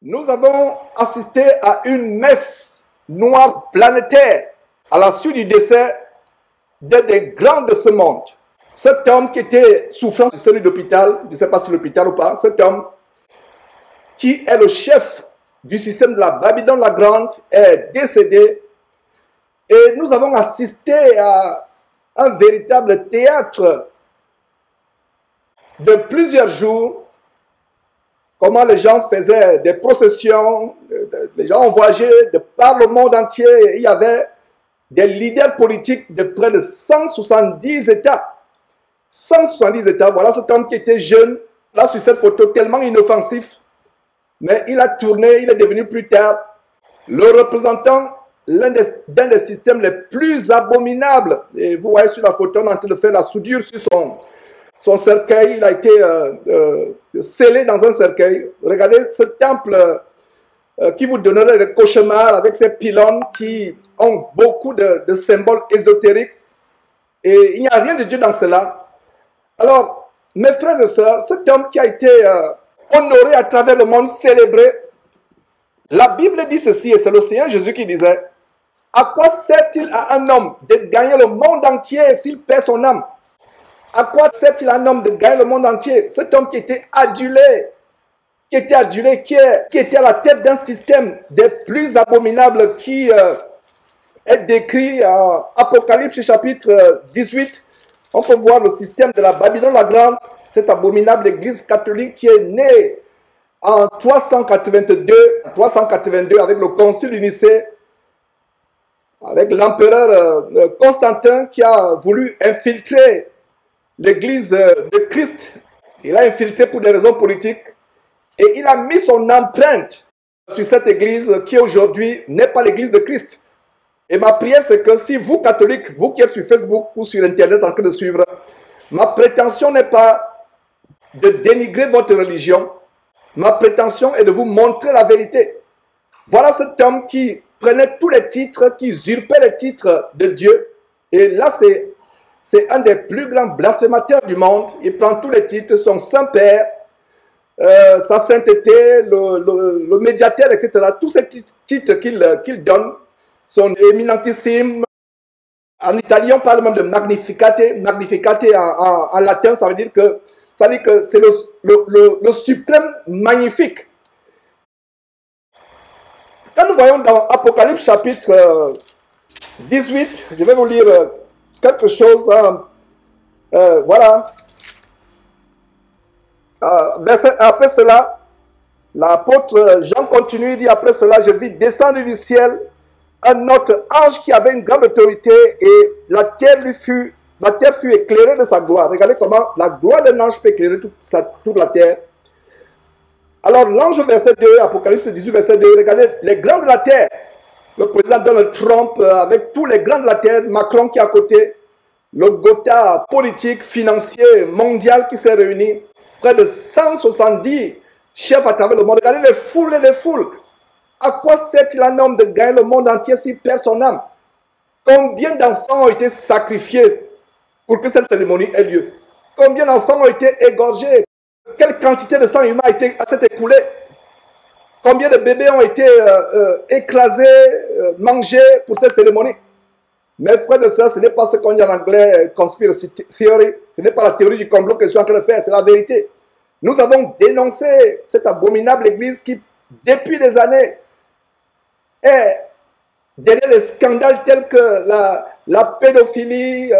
Nous avons assisté à une messe noire planétaire à la suite du décès d'un des grands de ce monde. Cet homme qui était souffrant du série d'hôpital, je ne sais pas si l'hôpital ou pas, cet homme qui est le chef du système de la Babylone la Grande est décédé et nous avons assisté à un véritable théâtre de plusieurs jours. Comment les gens faisaient des processions, les gens ont voyagé de par le monde entier. Il y avait des leaders politiques de près de 170 États. 170 États, voilà cet homme qui était jeune, là sur cette photo, tellement inoffensif. Mais il a tourné, il est devenu plus tard le représentant d'un des systèmes les plus abominables. Et vous voyez sur la photo, on est en train de faire la soudure sur son cercueil. Il a été scellé dans un cercueil. Regardez ce temple qui vous donnerait des cauchemars avec ces pylônes qui ont beaucoup de symboles ésotériques. Et il n'y a rien de Dieu dans cela. Alors, mes frères et sœurs, cet homme qui a été honoré à travers le monde, célébré, la Bible dit ceci, et c'est le Seigneur Jésus qui disait, « À quoi sert-il à un homme de gagner le monde entier s'il perd son âme ?» À quoi sert-il à un homme de gagner le monde entier? Cet homme qui était adulé, qui était à la tête d'un système des plus abominables qui est décrit en Apocalypse chapitre 18. On peut voir le système de la Babylone la Grande, cette abominable église catholique qui est née en 382 avec le concile de Nicée, avec l'empereur Constantin qui a voulu infiltrer l'église de Christ. Il a infiltré pour des raisons politiques et il a mis son empreinte sur cette église qui aujourd'hui n'est pas l'église de Christ. Et ma prière c'est que si vous catholiques, vous qui êtes sur Facebook ou sur internet en train de suivre, ma prétention n'est pas de dénigrer votre religion, ma prétention est de vous montrer la vérité. Voilà cet homme qui prenait tous les titres, qui usurpait les titres de Dieu. Et là c'est un des plus grands blasphémateurs du monde. Il prend tous les titres, son Saint-Père, sa sainteté, le médiateur, etc. Tous ces titres qu'il donne sont éminentissimes. En italien, on parle même de magnificate. Magnificate en latin, ça veut dire que c'est le suprême magnifique. Quand nous voyons dans Apocalypse chapitre 18, je vais vous lire quelque chose, voilà. Après cela, l'apôtre Jean continue, il dit, après cela, je vis descendre du ciel un autre ange qui avait une grande autorité et la terre fut éclairée de sa gloire. Regardez comment la gloire d'un ange peut éclairer toute la terre. Alors l'ange verset 2, Apocalypse 18 verset 2, regardez les grands de la terre. Le président Donald Trump avec tous les grands de la terre, Macron qui est à côté, le Gotha politique, financier, mondial qui s'est réuni, près de 170 chefs à travers le monde. Regardez les foules et les foules. À quoi sert-il un homme de gagner le monde entier s'il perd son âme? Combien d'enfants ont été sacrifiés pour que cette cérémonie ait lieu? Combien d'enfants ont été égorgés? Quelle quantité de sang humain s'est écoulée? Combien de bébés ont été écrasés, mangés pour cette cérémonie? Mes frères et sœurs, ce n'est pas ce qu'on dit en anglais, conspiracy theory. Ce n'est pas la théorie du complot que je suis en train de faire, c'est la vérité. Nous avons dénoncé cette abominable église qui, depuis des années, est derrière des scandales tels que la pédophilie,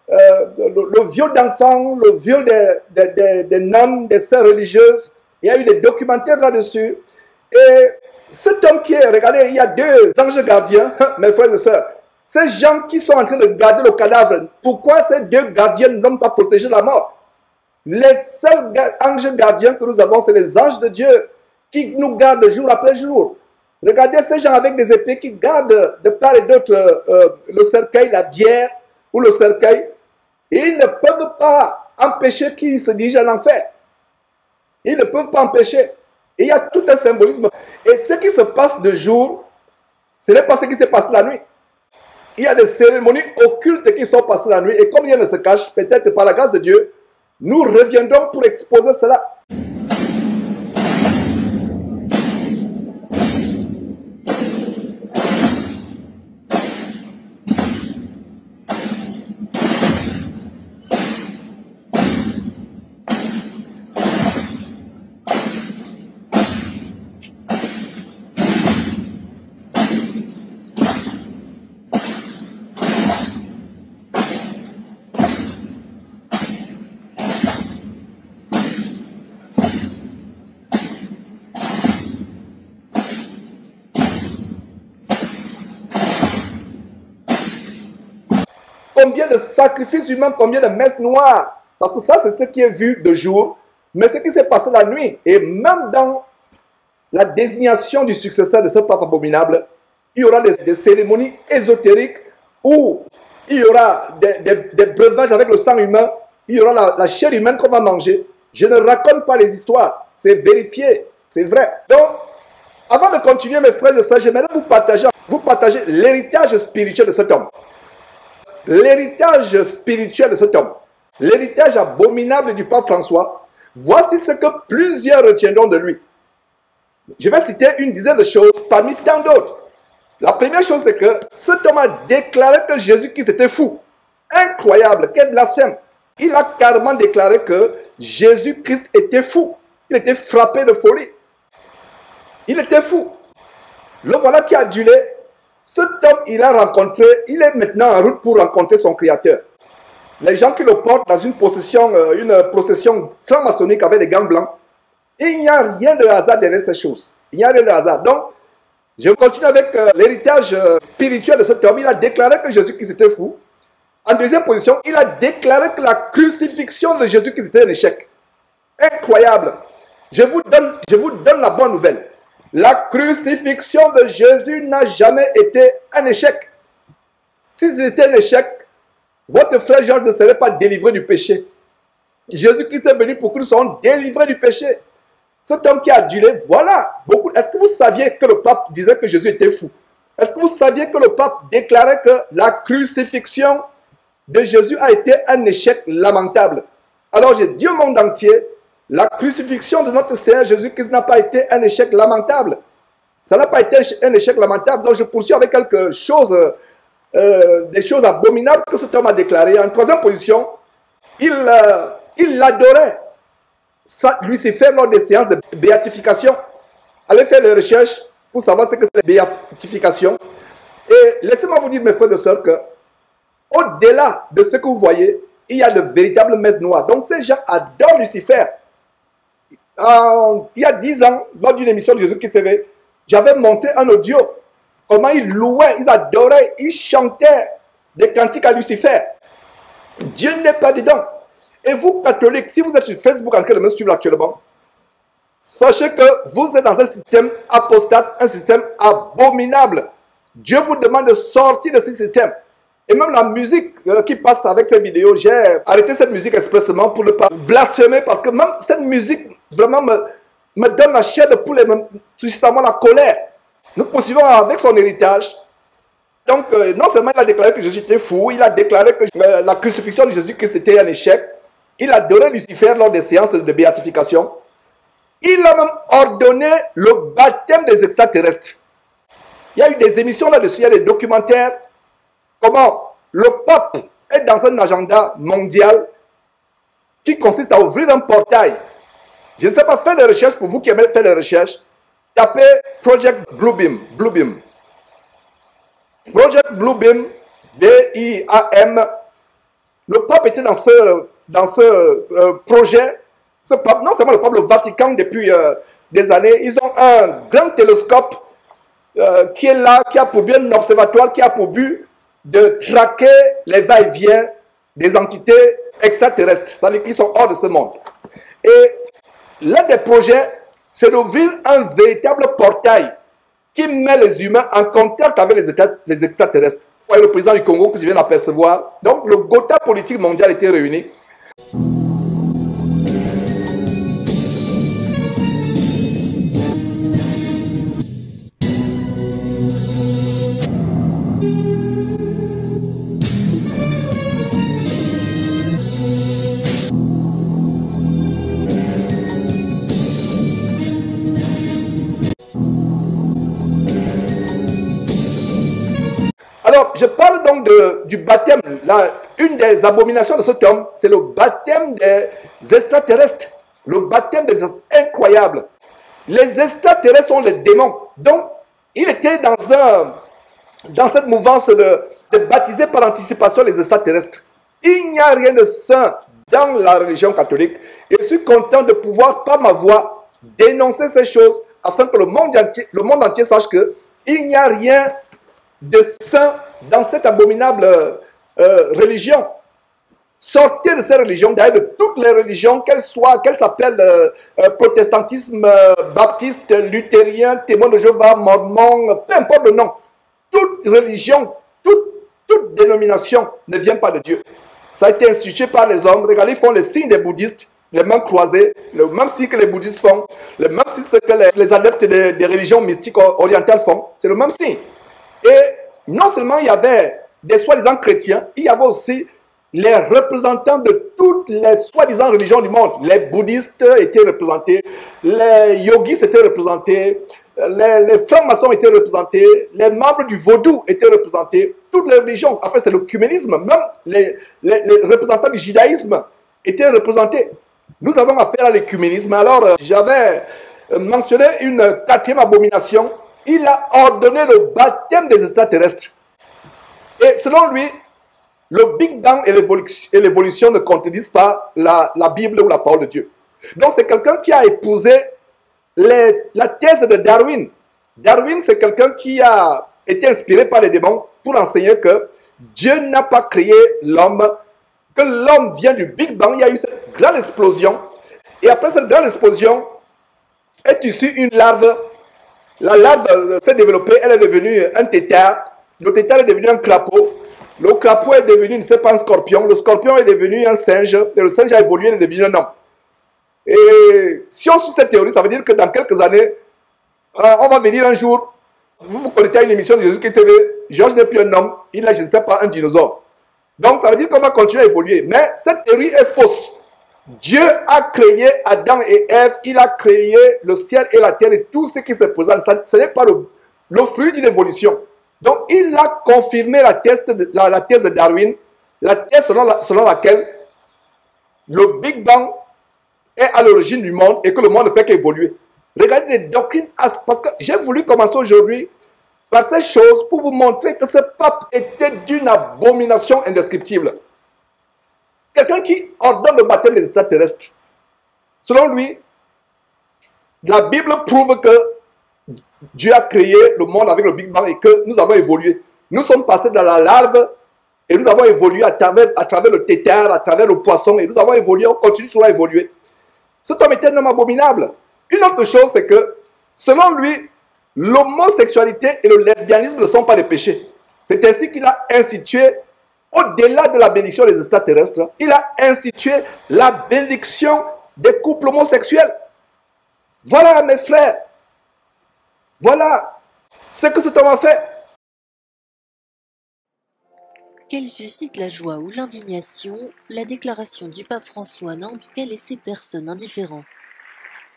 le viol d'enfants, le viol des nonnes, des sœurs religieuses. Il y a eu des documentaires là-dessus. Et cet homme qui est, regardez, il y a deux anges gardiens, mes frères et sœurs. Ces gens qui sont en train de garder le cadavre, pourquoi ces deux gardiens n'ont pas protégé la mort? Les seuls anges gardiens que nous avons, c'est les anges de Dieu qui nous gardent jour après jour. Regardez ces gens avec des épées qui gardent de part et d'autre le cercueil, la bière ou le cercueil. Et ils ne peuvent pas empêcher qu'ils se dirigent en enfer. Ils ne peuvent pas empêcher. Et il y a tout un symbolisme. Et ce qui se passe de jour, ce n'est pas ce qui se passe la nuit. Il y a des cérémonies occultes qui sont passées la nuit. Et comme rien ne se cache, peut-être par la grâce de Dieu, nous reviendrons pour exposer cela. Combien de sacrifices humains, combien de messes noires. Parce que ça, c'est ce qui est vu de jour. Mais ce qui s'est passé la nuit, et même dans la désignation du successeur de ce pape abominable, il y aura des cérémonies ésotériques où il y aura des breuvages avec le sang humain, il y aura la chair humaine qu'on va manger. Je ne raconte pas les histoires, c'est vérifié, c'est vrai. Donc, avant de continuer, mes frères et sœurs, j'aimerais vous partager l'héritage spirituel de cet homme. L'héritage spirituel de cet homme, l'héritage abominable du pape François, voici ce que plusieurs retiendront de lui. Je vais citer une dizaine de choses parmi tant d'autres. La première chose, c'est que cet homme a déclaré que Jésus-Christ était fou. Incroyable, quel blasphème. Il a carrément déclaré que Jésus-Christ était fou. Il était frappé de folie. Il était fou. Le voilà qui a adulé. Cet homme, il a rencontré, il est maintenant en route pour rencontrer son Créateur. Les gens qui le portent dans une procession franc-maçonnique avec des gants blancs, il n'y a rien de hasard derrière ces choses. Il n'y a rien de hasard. Donc, je continue avec l'héritage spirituel de cet homme. Il a déclaré que Jésus-Christ était fou. En deuxième position, il a déclaré que la crucifixion de Jésus-Christ était un échec. Incroyable. Je vous donne la bonne nouvelle. La crucifixion de Jésus n'a jamais été un échec. Si c'était un échec, votre frère Jean ne serait pas délivré du péché. Jésus-Christ est venu pour que nous soyons délivrés du péché. Cet homme qui a adulé, voilà. Est-ce que vous saviez que le pape disait que Jésus était fou? Est-ce que vous saviez que le pape déclarait que la crucifixion de Jésus a été un échec lamentable? Alors j'ai dit au monde entier, la crucifixion de notre Seigneur Jésus-Christ n'a pas été un échec lamentable. Ça n'a pas été un échec lamentable. Donc je poursuis avec quelque chose, des choses abominables que cet homme a déclarées. En troisième position, il adorait Lucifer lors des séances de béatification. Allez faire des recherches pour savoir ce que c'est la béatification. Et laissez-moi vous dire, mes frères et sœurs, que au-delà de ce que vous voyez, il y a de véritables messes noires. Donc ces gens adorent Lucifer. Il y a 10 ans, lors d'une émission de Jésus-Christ TV, j'avais monté un audio. Comment ils louaient, ils adoraient, ils chantaient des cantiques à Lucifer. Dieu n'est pas dedans. Et vous, catholiques, si vous êtes sur Facebook en train de me suivre actuellement, sachez que vous êtes dans un système apostate, un système abominable. Dieu vous demande de sortir de ce système. Et même la musique qui passe avec ces vidéos, j'ai arrêté cette musique expressément pour ne pas blasphémer, parce que même cette musique vraiment me donne la chair de poule et me suscite à moi la colère. Nous poursuivons avec son héritage. Donc, non seulement il a déclaré que Jésus était fou, il a déclaré que la crucifixion de Jésus-Christ était un échec. Il adorait Lucifer lors des séances de béatification. Il a même ordonné le baptême des extraterrestres. Il y a eu des émissions là-dessus, il y a des documentaires. Comment le pape est dans un agenda mondial qui consiste à ouvrir un portail. Je ne sais pas, faites des recherches pour vous qui aimez faire des recherches. Tapez Project Bluebeam. Project Bluebeam, B-I-A-M. Le pape était dans ce projet. Ce pape, non seulement le pape, le Vatican depuis des années, ils ont un grand télescope qui est là, qui a pour but un observatoire, qui a pour but de traquer les va-et-vient des entités extraterrestres, c'est-à-dire qui sont hors de ce monde. Et l'un des projets, c'est d'ouvrir un véritable portail qui met les humains en contact avec les extraterrestres. Vous voyez le président du Congo que je viens d'apercevoir. Donc le Gotha politique mondial était réuni. Alors, je parle donc du baptême. Une des abominations de cet homme, c'est le baptême des extraterrestres. Le baptême des incroyables. Les extraterrestres sont les démons. Donc, il était dans cette mouvance de baptiser par anticipation les extraterrestres. Il n'y a rien de saint dans la religion catholique. Et je suis content de pouvoir, par ma voix, dénoncer ces choses afin que le monde entier sache qu'il n'y a rien de saint dans cette abominable religion. Sortez de ces religions, d'ailleurs de toutes les religions, qu'elles s'appellent protestantisme, baptiste, luthérien, témoin de Jéhovah, mormon, peu importe le nom. Toute religion, toute dénomination ne vient pas de Dieu. Ça a été institué par les hommes. Regardez, ils font les signes des bouddhistes, les mains croisées, le même signe que les bouddhistes font, le même signe que les adeptes des religions mystiques orientales font. C'est le même signe. Et non seulement il y avait des soi-disant chrétiens, il y avait aussi les représentants de toutes les soi-disant religions du monde. Les bouddhistes étaient représentés, les yogis étaient représentés, les francs-maçons étaient représentés, les membres du vaudou étaient représentés, toutes les religions. En fait, c'est l'œcuménisme. Même les représentants du judaïsme étaient représentés. Nous avons affaire à l'œcuménisme. Alors, j'avais mentionné une quatrième abomination. Il a ordonné le baptême des extraterrestres. Et selon lui, le Big Bang et l'évolution ne contredisent pas la Bible ou la parole de Dieu. Donc c'est quelqu'un qui a épousé la thèse de Darwin. Darwin, c'est quelqu'un qui a été inspiré par les démons pour enseigner que Dieu n'a pas créé l'homme, que l'homme vient du Big Bang. Il y a eu cette grande explosion. Et après cette grande explosion, est issue une larve. La larve s'est développée, elle est devenue un tétard. Le tétard est devenu un crapaud. Le crapaud est devenu, ne sais pas, un scorpion. Le scorpion est devenu un singe. Et le singe a évolué, il est devenu un homme. Et si on suit cette théorie, ça veut dire que dans quelques années, on va venir un jour, vous connectez à une émission de Jésus-Christ TV, Georges n'est plus un homme, il est, je ne sais pas, un dinosaure. Donc ça veut dire qu'on va continuer à évoluer. Mais cette théorie est fausse. Dieu a créé Adam et Ève, il a créé le ciel et la terre et tout ce qui se présente. Ce n'est pas le fruit d'une évolution. Donc il a confirmé la thèse de Darwin, la thèse selon laquelle le Big Bang est à l'origine du monde et que le monde ne fait qu'évoluer. Regardez les doctrines, parce que j'ai voulu commencer aujourd'hui par ces choses pour vous montrer que ce pape était d'une abomination indescriptible. Quelqu'un qui ordonne le baptême des extraterrestres. Selon lui, la Bible prouve que Dieu a créé le monde avec le Big Bang et que nous avons évolué. Nous sommes passés dans la larve et nous avons évolué à travers le tétard, à travers le poisson et nous avons évolué, on continue toujours à évoluer. Cet homme est un homme abominable. Une autre chose, c'est que, selon lui, l'homosexualité et le lesbianisme ne sont pas des péchés. C'est ainsi qu'il a institué, au-delà de la bénédiction des extraterrestres, il a institué la bénédiction des couples homosexuels. Voilà, mes frères. Voilà ce que cet homme a fait. Qu'elle suscite la joie ou l'indignation, la déclaration du pape François n'a en tout cas laissé personne indifférent.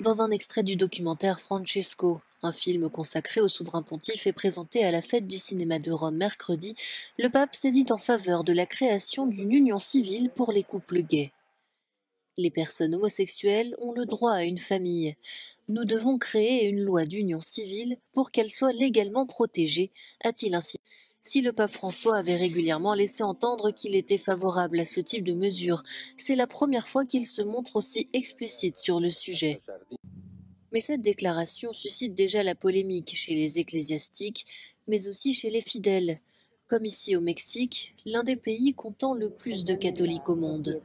Dans un extrait du documentaire Francesco, un film consacré au souverain pontife et présenté à la fête du cinéma de Rome mercredi, le pape s'est dit en faveur de la création d'une union civile pour les couples gays. Les personnes homosexuelles ont le droit à une famille. Nous devons créer une loi d'union civile pour qu'elle soit légalement protégée, a-t-il ainsi. Si le pape François avait régulièrement laissé entendre qu'il était favorable à ce type de mesures, c'est la première fois qu'il se montre aussi explicite sur le sujet. Mais cette déclaration suscite déjà la polémique chez les ecclésiastiques, mais aussi chez les fidèles. Comme ici au Mexique, l'un des pays comptant le plus de catholiques au monde.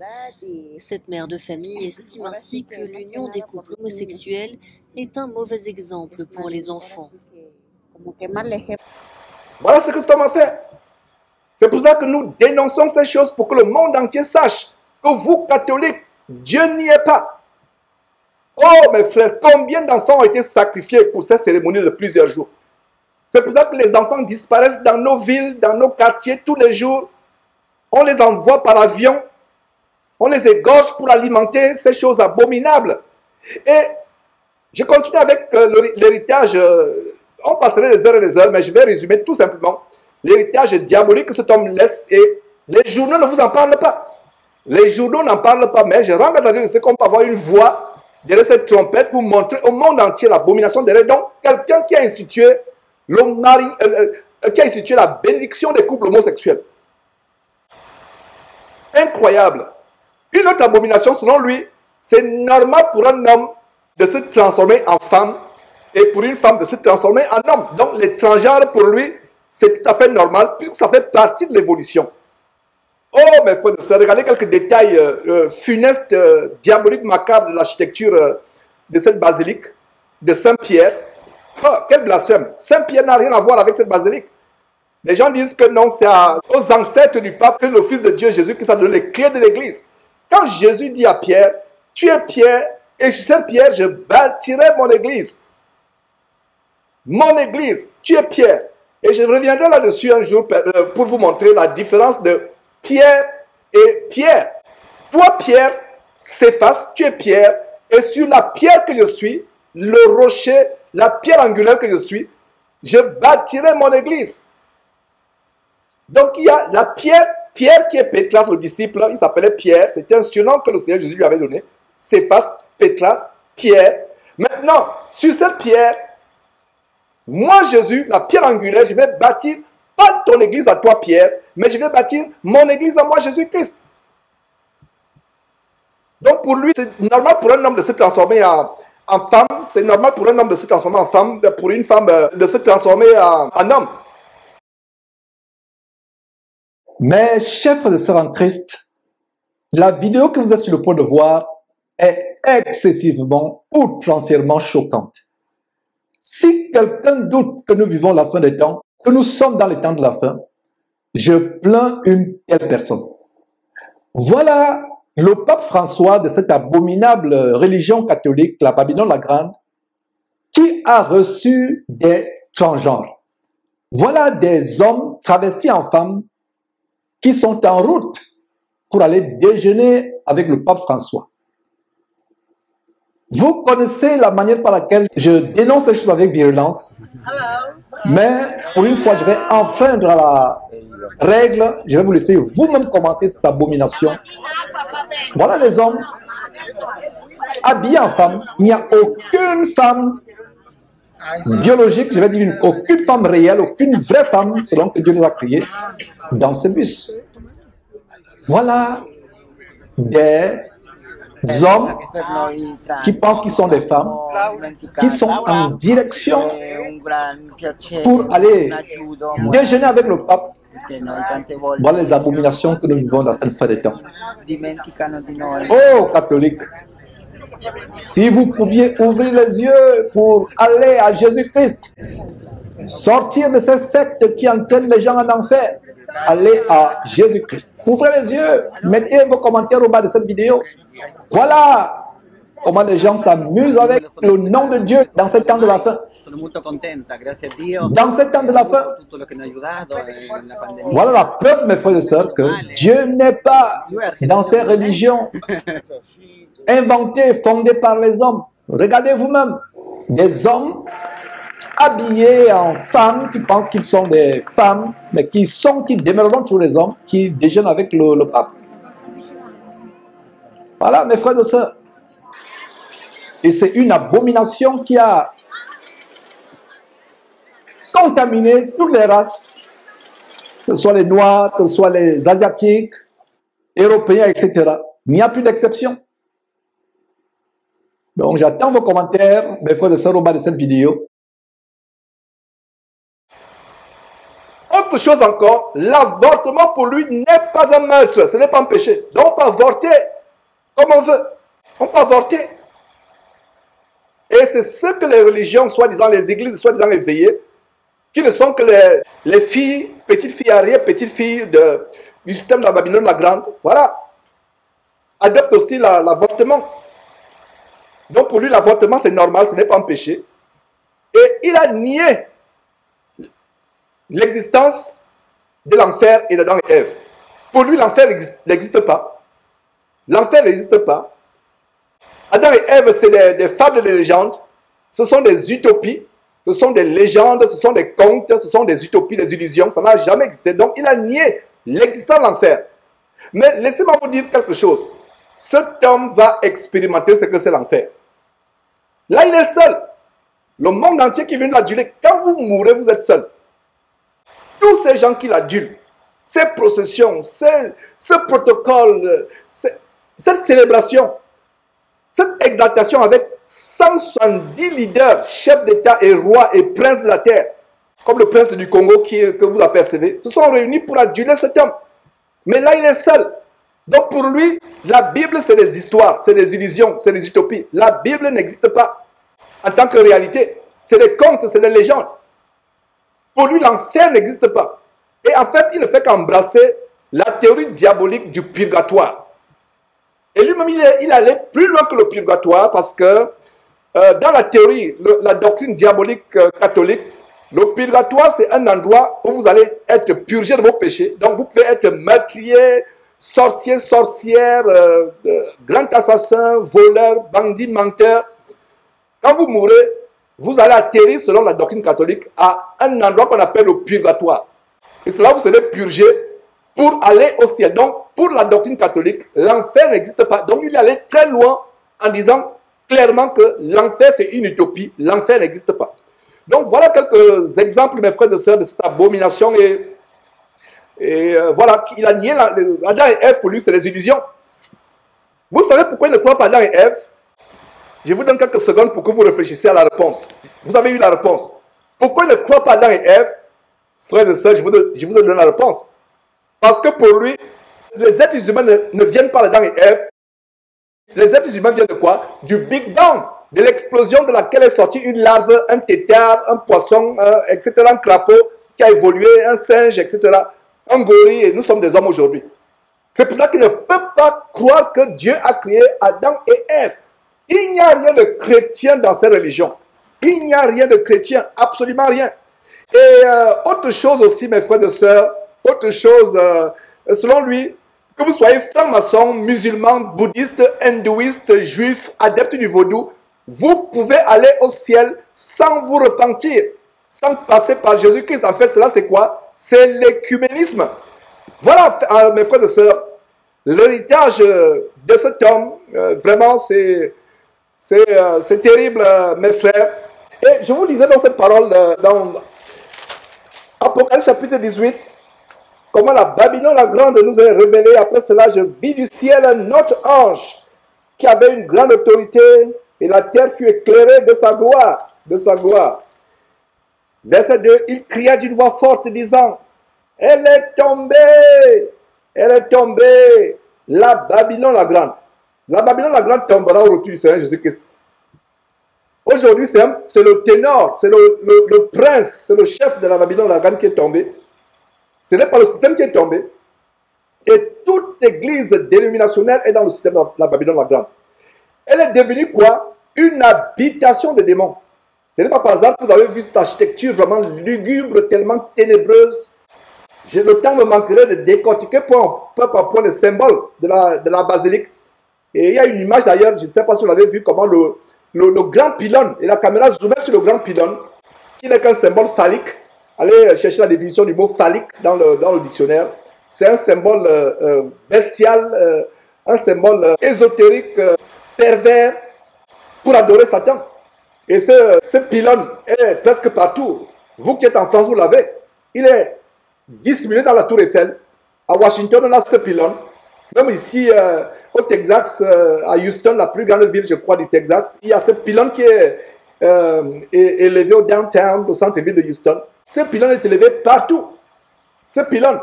Cette mère de famille estime ainsi que l'union des couples homosexuels est un mauvais exemple pour les enfants. Voilà ce que cet homme a fait. C'est pour ça que nous dénonçons ces choses pour que le monde entier sache que vous, catholiques, Dieu n'y est pas. Oh mes frères, combien d'enfants ont été sacrifiés pour cette cérémonie de plusieurs jours? C'est pour ça que les enfants disparaissent dans nos villes, dans nos quartiers tous les jours. On les envoie par avion. On les égorge pour alimenter ces choses abominables. Et je continue avec l'héritage. On passerait des heures et des heures, mais je vais résumer tout simplement l'héritage diabolique que cet homme laisse. Et les journaux ne vous en parlent pas. Les journaux n'en parlent pas, mais je rends grâce à Dieu de ce qu'on peut avoir une voix derrière cette trompette pour montrer au monde entier l'abomination derrière. Donc, quelqu'un qui a institué qui a institué la bénédiction des couples homosexuels. Incroyable. Une autre abomination, selon lui, c'est normal pour un homme de se transformer en femme et pour une femme de se transformer en homme. Donc, les transgenres, pour lui, c'est tout à fait normal puisque ça fait partie de l'évolution. Oh, mes frères et sœurs, regardez quelques détails funestes, diaboliques, macabres de l'architecture de cette basilique de Saint-Pierre. Oh, quel blasphème! Saint-Pierre n'a rien à voir avec cette basilique. Les gens disent que non, c'est aux ancêtres du pape que le Fils de Dieu, Jésus, qui a donné les clés de l'église. Quand Jésus dit à Pierre, tu es Pierre, et sur cette pierre, je bâtirai mon église. Mon église, tu es Pierre. Et je reviendrai là-dessus un jour pour vous montrer la différence de Pierre et Pierre. Toi, Pierre, s'efface, tu es Pierre, et sur la pierre que je suis, le rocher, la pierre angulaire que je suis, je bâtirai mon église. Donc il y a la Pierre qui est Pétras, le disciple, il s'appelait Pierre, c'était un surnom que le Seigneur Jésus lui avait donné. Céphas, Pétras, Pierre. Maintenant, sur cette pierre, moi Jésus, la pierre angulaire, je vais bâtir, pas ton église à toi Pierre, mais je vais bâtir mon église à moi Jésus-Christ. Donc pour lui, c'est normal pour un homme de se transformer en femme, c'est normal pour un homme de se transformer en femme, pour une femme de se transformer en homme. Mes chers frères et sœurs en Christ, la vidéo que vous êtes sur le point de voir est excessivement, outrancièrement choquante. Si quelqu'un doute que nous vivons la fin des temps, que nous sommes dans les temps de la fin, je plains une telle personne. Voilà le pape François de cette abominable religion catholique, la Babylone la Grande, qui a reçu des transgenres. Voilà des hommes travestis en femmes qui sont en route pour aller déjeuner avec le pape François. Vous connaissez la manière par laquelle je dénonce les choses avec virulence, mais pour une fois, je vais enfreindre la règle, je vais vous laisser vous-même commenter cette abomination. Voilà les hommes habillés en femmes. Il n'y a aucune femme biologique, je vais dire aucune femme réelle, aucune vraie femme, selon que Dieu les a créés, dans ce bus. Voilà des hommes qui pensent qu'ils sont des femmes, qui sont en direction pour aller déjeuner avec le pape. Voilà les abominations que nous vivons dans cette fin des temps. Oh, catholiques, si vous pouviez ouvrir les yeux pour aller à Jésus-Christ, sortir de ces sectes qui entraînent les gens en enfer, allez à Jésus-Christ. Ouvrez les yeux, mettez vos commentaires au bas de cette vidéo. Voilà comment les gens s'amusent avec le nom de Dieu dans ce temps de la fin. Dans ce temps de la fin. Voilà la preuve, mes frères et sœurs, que Dieu n'est pas dans ces religions inventées, fondées par les hommes. Regardez vous-même, des hommes habillés en femmes qui pensent qu'ils sont des femmes, mais qui demeureront toujours les hommes, qui déjeunent avec le pape. Voilà, mes frères et sœurs. Et c'est une abomination qui a contaminé toutes les races, que ce soit les Noirs, que ce soit les Asiatiques, Européens, etc. Il n'y a plus d'exception. Donc j'attends vos commentaires, mes frères et sœurs, au bas de cette vidéo. Autre chose encore, l'avortement pour lui n'est pas un meurtre, ce n'est pas un péché. Donc on peut avorter comme on veut. On peut avorter. Et c'est ce que les religions, soi-disant les églises, soi-disant éveillées, qui ne sont que les filles, petites filles, arrière-petites filles du système de la Babylone la Grande, voilà, adoptent aussi l'avortement. Donc pour lui, l'avortement, c'est normal, ce n'est pas un péché. Et il a nié l'existence de l'enfer et d'Adam et Ève. Pour lui, l'enfer n'existe pas. L'enfer n'existe pas. Adam et Ève, c'est des fables, des légendes. Ce sont des utopies. Ce sont des légendes, ce sont des contes, ce sont des utopies, des illusions. Ça n'a jamais existé. Donc, il a nié l'existence de l'enfer. Mais laissez-moi vous dire quelque chose. Cet homme va expérimenter ce que c'est l'enfer. Là, il est seul. Le monde entier qui vient de l'aduler. Quand vous mourrez, vous êtes seul. Tous ces gens qui l'adulent, ces processions, ce protocole, cette célébration, cette exaltation avec 170 leaders, chefs d'État et rois et princes de la terre, comme le prince du Congo que vous apercevez, se sont réunis pour aduler cet homme. Mais là, il est seul. Donc pour lui, la Bible, c'est des histoires, c'est des illusions, c'est des utopies. La Bible n'existe pas en tant que réalité. C'est des contes, c'est des légendes. Pour lui, l'enfer n'existe pas. Et en fait, il ne fait qu'embrasser la théorie diabolique du purgatoire. Et lui-même, il allait plus loin que le purgatoire parce que dans la théorie, la doctrine diabolique catholique, le purgatoire, c'est un endroit où vous allez être purgé de vos péchés. Donc, vous pouvez être meurtrier, sorcier, sorcière, grand assassin, voleur, bandit, menteur. Quand vous mourrez, vous allez atterrir, selon la doctrine catholique, à un endroit qu'on appelle le purgatoire. Et c'est là où vous serez purgé pour aller au ciel. Donc, pour la doctrine catholique, l'enfer n'existe pas. Donc, il allait très loin en disant clairement que l'enfer, c'est une utopie. L'enfer n'existe pas. Donc, voilà quelques exemples, mes frères et sœurs, de cette abomination. Et voilà, il a nié Adam et Ève, pour lui, c'est des illusions. Vous savez pourquoi il ne croit pas Adam et Ève? Je vous donne quelques secondes pour que vous réfléchissiez à la réponse. Vous avez eu la réponse. Pourquoi il ne croit pas Adam et Ève? Frères et sœurs, je vous ai donné la réponse. Parce que pour lui, les êtres humains ne viennent pas d'Adam et Ève. Les êtres humains viennent de quoi? Du Big Bang, de l'explosion de laquelle est sortie une larve, un tétard, un poisson, etc., un crapaud qui a évolué, un singe, etc., un gorille, et nous sommes des hommes aujourd'hui. C'est pour ça qu'il ne peut pas croire que Dieu a créé Adam et Ève. Il n'y a rien de chrétien dans ces religions. Il n'y a rien de chrétien, absolument rien. Et autre chose aussi, mes frères et sœurs, autre chose, selon lui, que vous soyez franc-maçon, musulman, bouddhiste, hindouiste, juif, adepte du vaudou, vous pouvez aller au ciel sans vous repentir, sans passer par Jésus-Christ. En fait, cela c'est quoi? C'est l'écuménisme. Voilà, mes frères et sœurs, l'héritage de cet homme, vraiment, c'est terrible, mes frères. Et je vous lisais dans cette parole, dans Apocalypse chapitre 18, comment la Babylone la grande nous est révélée. Après cela, je vis du ciel un autre ange qui avait une grande autorité, et la terre fut éclairée de sa gloire. De sa gloire. Verset 2, il cria d'une voix forte disant, elle est tombée, la Babylone la grande. La Babylone la grande tombera au retour du Seigneur Jésus-Christ. Aujourd'hui, c'est le ténor, c'est le prince, c'est le chef de la Babylone la grande qui est tombé. Ce n'est pas le système qui est tombé. Et toute église dénominationnelle est dans le système de la Babylone la grande. Elle est devenue quoi? Une habitation de démons. Ce n'est pas par hasard que vous avez vu cette architecture vraiment lugubre, tellement ténébreuse. Le temps me manquerait de décortiquer point par point les symboles de la basilique. Et il y a une image d'ailleurs, je ne sais pas si vous l'avez vu, comment le grand pylône, et la caméra zoomait sur le grand pylône, qui n'est qu'un symbole phallique. Allez chercher la définition du mot phallique dans le dictionnaire. C'est un symbole bestial, un symbole ésotérique, pervers, pour adorer Satan. Et ce pylône est presque partout. Vous qui êtes en France, vous l'avez. Il est dissimulé dans la tour Eiffel. À Washington, on a ce pylône. Même ici, au Texas, à Houston, la plus grande ville, je crois, du Texas, il y a ce pylône qui est élevé au downtown, au centre-ville de Houston. Ce pylône est élevé partout. Ce pylône.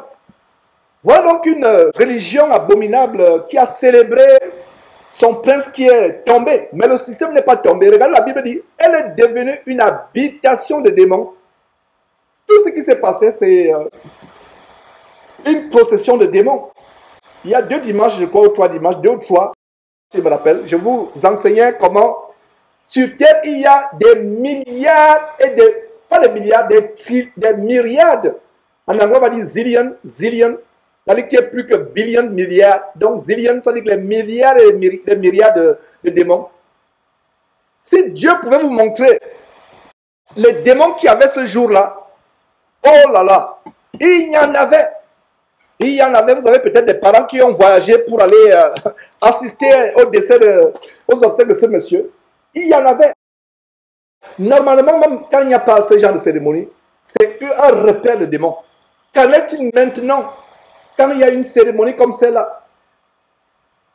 Voilà donc une religion abominable qui a célébré son prince qui est tombé. Mais le système n'est pas tombé. Regardez, la Bible dit, elle est devenue une habitation de démons. Tout ce qui s'est passé, c'est une procession de démons. Il y a 2 dimanches, je crois, ou 3 dimanches, 2 ou 3, je me rappelle, je vous enseignais comment sur Terre, il y a des milliards et des, pas des milliards, des myriades. En anglais, on va dire zillion, c'est-à-dire qu'il n'y a plus que billion, milliards. Donc, zillion, ça veut dire que les milliards et les myriades de démons. Si Dieu pouvait vous montrer les démons qu'il y avait ce jour-là, oh là là, il y en avait. Il y en avait, vous avez peut-être des parents qui ont voyagé pour aller assister au décès aux obsèques de ce monsieur. Il y en avait. Normalement, même quand il n'y a pas ce genre de cérémonie, c'est un repère de démons. Qu'en est-il maintenant quand il y a une cérémonie comme celle-là,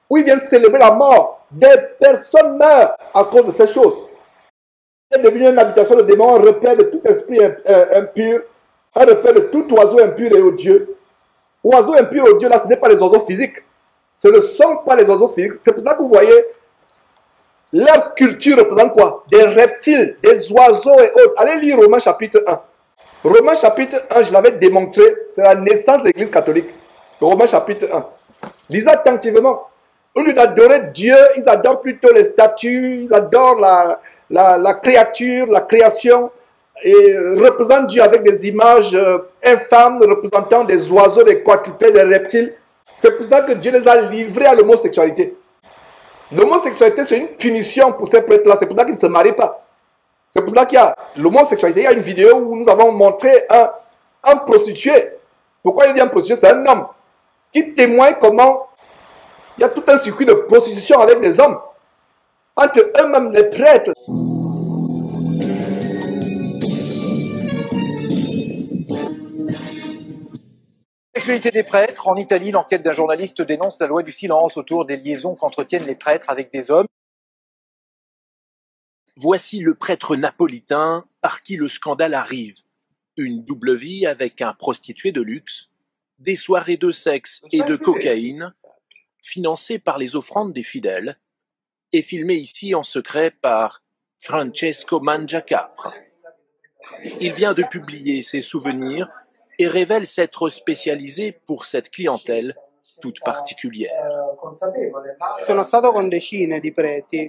où ils viennent célébrer la mort? Des personnes meurent à cause de ces choses. C'est devenu une habitation de démons, un repère de tout esprit impur, un repère de tout oiseau impur et odieux. Oiseaux impurs et odieux, là, ce n'est pas les oiseaux physiques. Ce ne sont pas les oiseaux physiques. C'est pour ça que vous voyez, leur sculpture représente quoi? Des reptiles, des oiseaux et autres. Allez lire Romains chapitre 1. Romains chapitre 1, je l'avais démontré, c'est la naissance de l'Église catholique. Romains chapitre 1. Lisez attentivement. Au lieu d'adorer Dieu, ils adorent plutôt les statues, ils adorent la créature, la création, et représentent Dieu avec des images infâmes représentant des oiseaux, des quadrupèdes, des reptiles. C'est pour ça que Dieu les a livrés à l'homosexualité. L'homosexualité, c'est une punition pour ces prêtres-là. C'est pour ça qu'ils ne se marient pas. C'est pour ça qu'il y a l'homosexualité. Il y a une vidéo où nous avons montré un prostitué. Pourquoi il dit un prostitué? C'est un homme qui témoigne comment il y a tout un circuit de prostitution avec des hommes. Entre eux-mêmes, les prêtres. Sexualité des prêtres. En Italie, l'enquête d'un journaliste dénonce la loi du silence autour des liaisons qu'entretiennent les prêtres avec des hommes. Voici le prêtre napolitain par qui le scandale arrive. Une double vie avec un prostitué de luxe, des soirées de sexe et de cocaïne, financées par les offrandes des fidèles, et filmées ici en secret par Francesco Mangiacapra. Il vient de publier ses souvenirs et révèle s'être spécialisé pour cette clientèle toute particulière.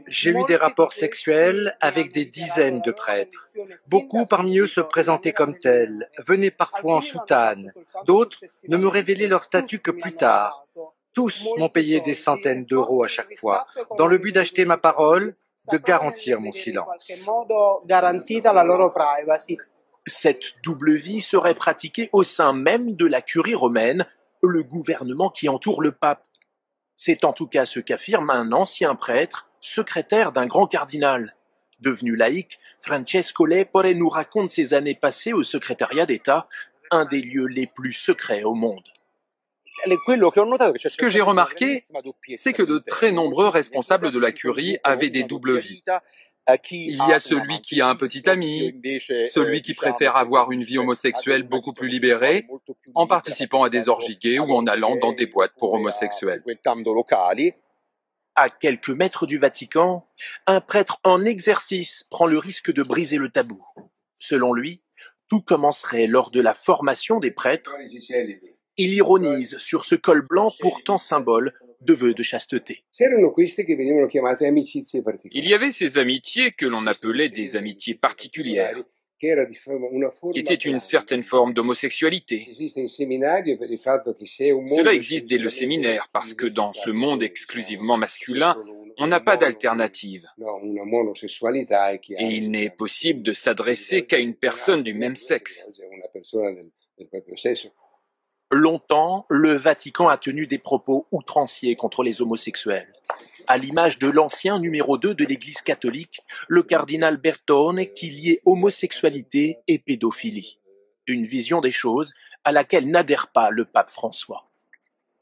J'ai eu des rapports sexuels avec des dizaines de prêtres. Beaucoup parmi eux se présentaient comme tels, venaient parfois en soutane. D'autres ne me révélaient leur statut que plus tard. Tous m'ont payé des centaines d'euros à chaque fois, dans le but d'acheter ma parole, de garantir mon silence. Cette double vie serait pratiquée au sein même de la curie romaine, le gouvernement qui entoure le pape. C'est en tout cas ce qu'affirme un ancien prêtre, secrétaire d'un grand cardinal. Devenu laïc, Francesco Lepore nous raconte ses années passées au secrétariat d'État, un des lieux les plus secrets au monde. Ce que j'ai remarqué, c'est que de très nombreux responsables de la curie avaient des doubles vies. Il y a celui qui a un petit ami, celui qui préfère avoir une vie homosexuelle beaucoup plus libérée, en participant à des orgies gays ou en allant dans des boîtes pour homosexuels. À quelques mètres du Vatican, un prêtre en exercice prend le risque de briser le tabou. Selon lui, tout commencerait lors de la formation des prêtres. Il ironise sur ce col blanc pourtant symbole de vœux de chasteté. Il y avait ces amitiés que l'on appelait des amitiés particulières, qui étaient une certaine forme d'homosexualité. Cela existe dès le séminaire parce que dans ce monde exclusivement masculin, on n'a pas d'alternative. Et il n'est possible de s'adresser qu'à une personne du même sexe. Longtemps, le Vatican a tenu des propos outranciers contre les homosexuels. À l'image de l'ancien numéro 2 de l'Église catholique, le cardinal Bertone, qui liait homosexualité et pédophilie. Une vision des choses à laquelle n'adhère pas le pape François.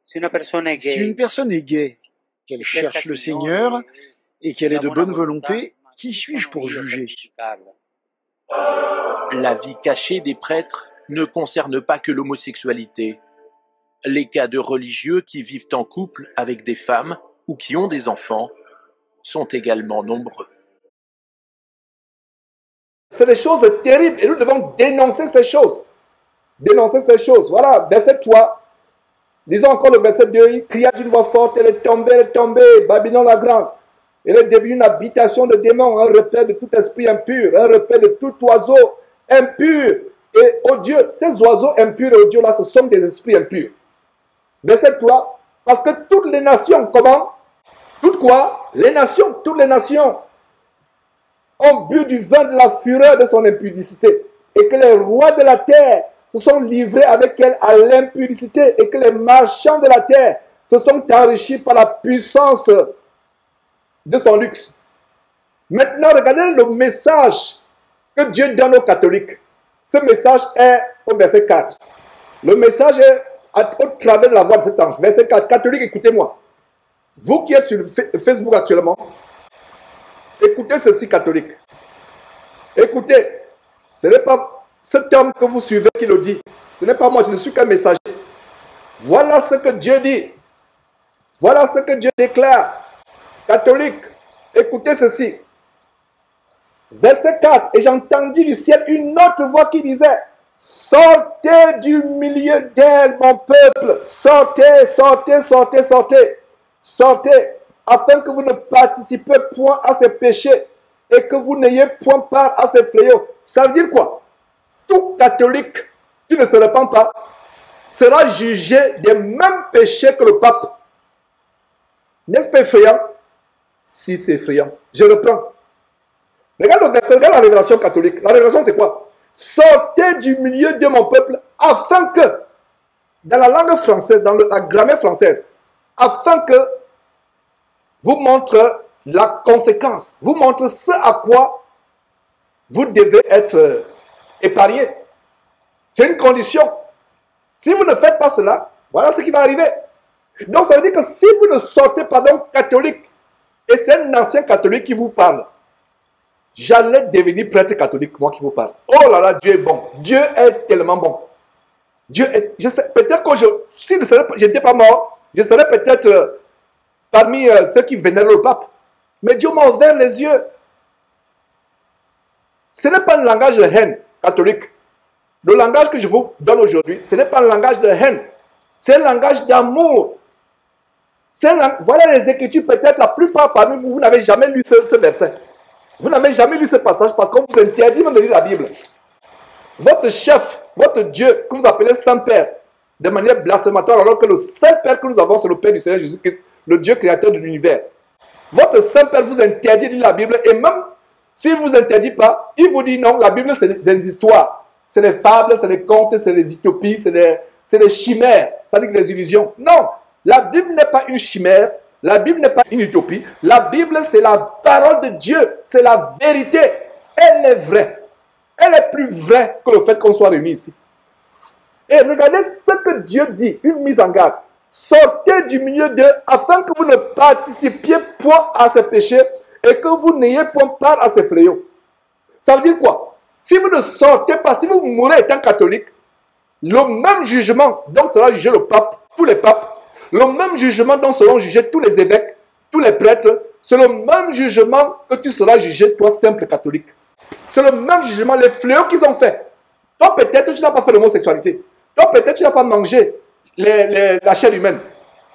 Si une personne est gay, qu'elle cherche le Seigneur et qu'elle est de bonne volonté, qui suis-je pour juger? La vie cachée des prêtres ne concerne pas que l'homosexualité. Les cas de religieux qui vivent en couple avec des femmes ou qui ont des enfants sont également nombreux. C'est des choses terribles et nous devons dénoncer ces choses. dénoncer ces choses. Voilà, verset 3. Lisons encore le verset 2. Il cria d'une voix forte, elle est tombée, Babylone la grande. Elle est devenue une habitation de démons, un repère de tout esprit impur, un repère de tout oiseau impur et odieux. Ces oiseaux impurs et odieux là, ce sont des esprits impurs. Verset 3. Parce que toutes les nations, comment? Toutes quoi? Les nations, toutes les nations ont bu du vin de la fureur de son impudicité, et que les rois de la terre se sont livrés avec elle à l'impudicité, et que les marchands de la terre se sont enrichis par la puissance de son luxe. Maintenant, regardez le message que Dieu donne aux catholiques. Ce message est au verset 4. Le message est au travers de la voix de cet ange. Verset 4. Catholiques, écoutez-moi. Vous qui êtes sur Facebook actuellement, écoutez ceci, catholique. Écoutez, ce n'est pas cet homme que vous suivez qui le dit. Ce n'est pas moi, je ne suis qu'un messager. Voilà ce que Dieu dit. Voilà ce que Dieu déclare. Catholique, écoutez ceci. Verset 4. Et j'entendis du ciel une autre voix qui disait: sortez du milieu d'elle, mon peuple. Sortez, sortez, sortez, sortez. Sortez, afin que vous ne participez point à ces péchés et que vous n'ayez point part à ces fléaux. Ça veut dire quoi? Tout catholique qui ne se répand pas sera jugé des mêmes péchés que le pape. N'est-ce pas effrayant? Si, c'est effrayant. Je reprends. Regarde le verset, regarde la révélation catholique. La révélation, c'est quoi? Sortez du milieu de mon peuple afin que, dans la langue française, dans la grammaire française, afin que vous montre la conséquence, vous montre ce à quoi vous devez être épargné. C'est une condition. Si vous ne faites pas cela, voilà ce qui va arriver. Donc ça veut dire que si vous ne sortez pas donc catholique, et c'est un ancien catholique qui vous parle, j'allais devenir prêtre catholique, moi qui vous parle. Oh là là, Dieu est bon. Dieu est tellement bon. Dieu est, je sais, peut-être que si je n'étais pas mort, je serais peut-être parmi ceux qui vénèrent le pape. Mais Dieu m'a ouvert les yeux. Ce n'est pas un langage de haine catholique. Le langage que je vous donne aujourd'hui, ce n'est pas un langage de haine. C'est un langage d'amour. Voilà les Écritures, peut-être la plupart parmi vous, vous n'avez jamais lu ce verset. Vous n'avez jamais lu ce passage parce qu'on vous interdit même de lire la Bible. Votre chef, votre Dieu, que vous appelez Saint-Père, de manière blasphématoire, alors que le Saint-Père que nous avons, c'est le Père du Seigneur Jésus-Christ, le Dieu créateur de l'univers. Votre Saint-Père vous interdit de lire la Bible, et même s'il ne vous interdit pas, il vous dit non, la Bible c'est des histoires, c'est des fables, c'est des contes, c'est des utopies, c'est des chimères, ça dit que des illusions. Non, la Bible n'est pas une chimère, la Bible n'est pas une utopie, la Bible c'est la parole de Dieu, c'est la vérité, elle est vraie. Elle est plus vraie que le fait qu'on soit réunis ici. Et regardez ce que Dieu dit, une mise en garde. Sortez du milieu d'eux afin que vous ne participiez point à ces péchés et que vous n'ayez point part à ces fléaux. Ça veut dire quoi? Si vous ne sortez pas, si vous mourrez étant catholique, le même jugement dont sera jugé le pape, tous les papes, le même jugement dont seront jugés tous les évêques, tous les prêtres, c'est le même jugement que tu seras jugé, toi, simple catholique. C'est le même jugement, les fléaux qu'ils ont fait. Toi, peut-être, tu n'as pas fait l'homosexualité. Toi, peut-être, tu n'as pas mangé la chair humaine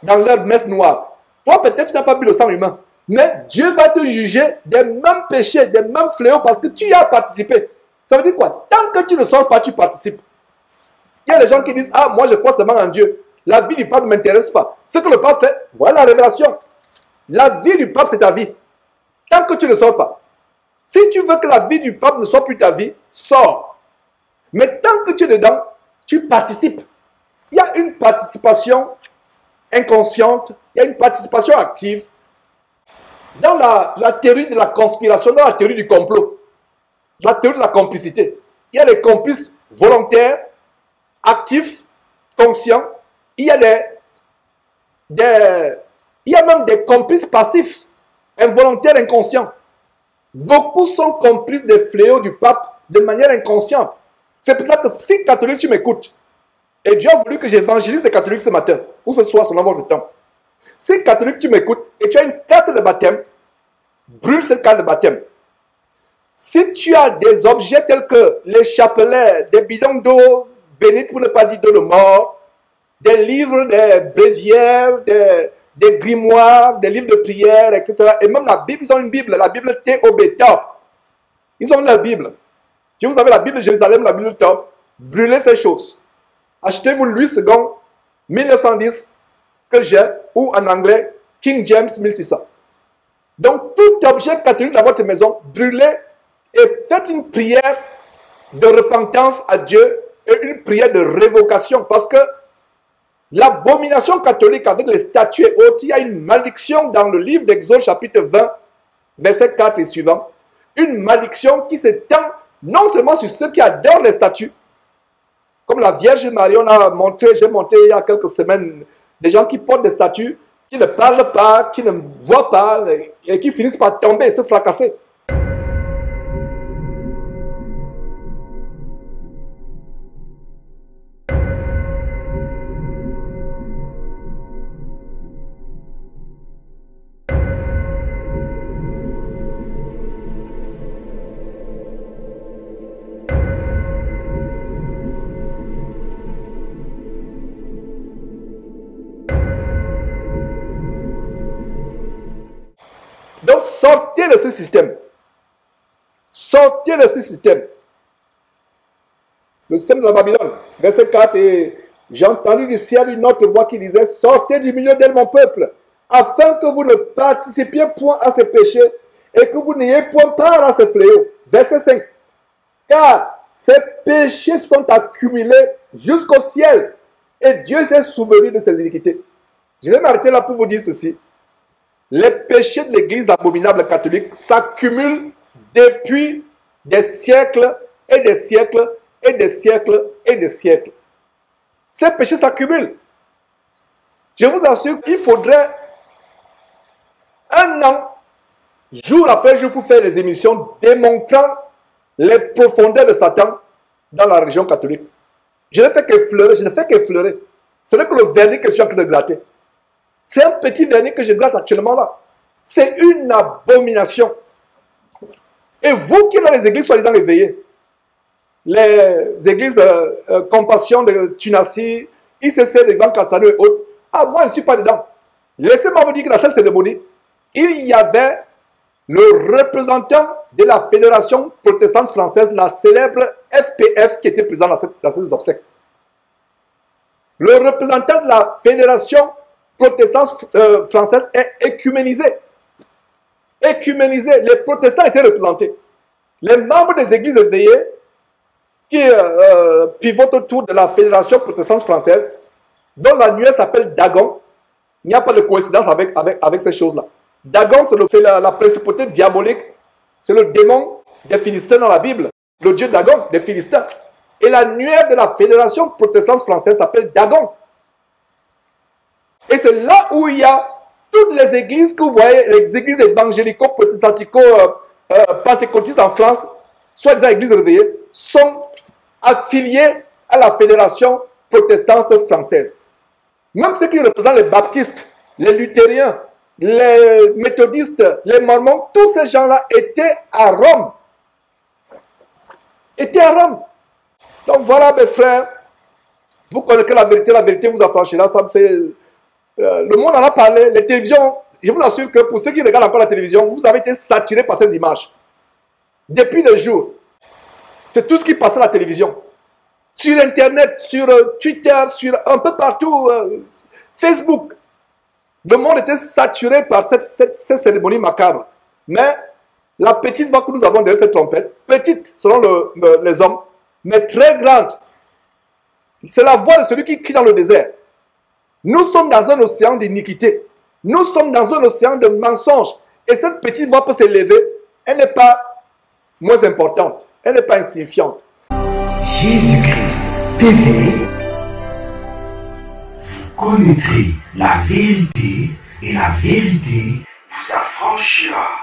dans leur messe noire. Toi, peut-être, tu n'as pas bu le sang humain. Mais Dieu va te juger des mêmes péchés, des mêmes fléaux parce que tu y as participé. Ça veut dire quoi? Tant que tu ne sors pas, tu participes. Il y a des gens qui disent: ah, moi, je crois seulement en Dieu. La vie du pape ne m'intéresse pas. Ce que le pape fait, voilà la révélation. La vie du pape, c'est ta vie. Tant que tu ne sors pas. Si tu veux que la vie du pape ne soit plus ta vie, sors. Mais tant que tu es dedans, tu participes. Il y a une participation inconsciente, il y a une participation active dans la théorie de la conspiration, dans la théorie du complot, la théorie de la complicité. Il y a des complices volontaires, actifs, conscients. Il y a même des complices passifs, involontaires, inconscients. Beaucoup sont complices des fléaux du pape de manière inconsciente. C'est pour ça que si catholique tu m'écoutes, et Dieu a voulu que j'évangélise les catholiques ce matin, ou ce soir selon votre temps. Si catholique tu m'écoutes et tu as une carte de baptême, brûle cette carte de baptême. Si tu as des objets tels que les chapelets, des bidons d'eau, bénite, pour ne pas dire de mort, des livres, des bréviaires, des grimoires, des livres de prière, etc. Et même la Bible, ils ont une Bible, la Bible TOB, top. Ils ont leur Bible. Si vous avez la Bible de Jérusalem, la Bible top, brûlez ces choses. Achetez-vous Louis II, 1910, que j'ai, ou en anglais, King James 1600. Donc, tout objet catholique dans votre maison, brûlez et faites une prière de repentance à Dieu et une prière de révocation. Parce que l'abomination catholique avec les statues et autres, il y a une malédiction dans le livre d'Exode chapitre 20, verset 4 et suivant. Une malédiction qui s'étend non seulement sur ceux qui adorent les statues, comme la Vierge Marie, on a montré, j'ai montré il y a quelques semaines, des gens qui portent des statues, qui ne parlent pas, qui ne voient pas, et qui finissent par tomber et se fracasser. Donc, sortez de ce système. Sortez de ce système. Le système de la Babylone, verset 4, et j'ai entendu du ciel une autre voix qui disait, sortez du milieu d'elle, mon peuple, afin que vous ne participiez point à ces péchés et que vous n'ayez point part à ces fléaux. Verset 5. Car ces péchés sont accumulés jusqu'au ciel et Dieu s'est souvenu de ses iniquités. Je vais m'arrêter là pour vous dire ceci. Les péchés de l'Église abominable catholique s'accumulent depuis des siècles et des siècles et des siècles et des siècles. Ces péchés s'accumulent. Je vous assure qu'il faudrait un an, jour après jour, pour faire les émissions démontrant les profondeurs de Satan dans la religion catholique. Je ne fais qu'effleurer, Ce n'est que le vernis que je suis en train de gratter. C'est un petit vernis que je gratte actuellement là. C'est une abomination. Et vous qui êtes dans les églises soi-disant éveillées, les églises de Compassion de Tunassi, ICC de Grand Cassano et autres, moi je ne suis pas dedans. Laissez-moi vous dire que dans cette cérémonie, il y avait le représentant de la Fédération protestante française, la célèbre FPF, qui était présent dans ces obsèques. Le représentant de la Fédération protestante française est écuménisé. Écuménisé. Les protestants étaient représentés. Les membres des églises éveillées qui pivotent autour de la Fédération protestante française, dont l'annuaire s'appelle Dagon. Il n'y a pas de coïncidence avec ces choses-là. Dagon, c'est la principauté diabolique. C'est le démon des Philistins dans la Bible. Le dieu Dagon des Philistins. Et l'annuaire de la Fédération protestante française s'appelle Dagon. Et c'est là où il y a toutes les églises que vous voyez, les églises évangélico-protestantico-pentecôtistes en France, soit des églises réveillées, sont affiliées à la Fédération protestante française. Même ceux qui représentent les baptistes, les luthériens, les méthodistes, les mormons, tous ces gens-là étaient à Rome. Donc voilà mes frères, vous connaissez la vérité vous affranchira. Le monde en a parlé, les télévisions, je vous assure que pour ceux qui regardent encore la télévision, vous avez été saturés par ces images. Depuis des jours. C'est tout ce qui passait à la télévision. Sur Internet, sur Twitter, sur un peu partout, Facebook. Le monde était saturé par cette cérémonie macabre. Mais la petite voix que nous avons derrière cette trompette, petite selon les hommes, mais très grande, c'est la voix de celui qui crie dans le désert. Nous sommes dans un océan d'iniquité. Nous sommes dans un océan de mensonges. Et cette petite voix peut s'élever. Elle n'est pas moins importante. Elle n'est pas insignifiante. Jésus-Christ TV, vous connaîtrez la vérité et la vérité vous affranchira.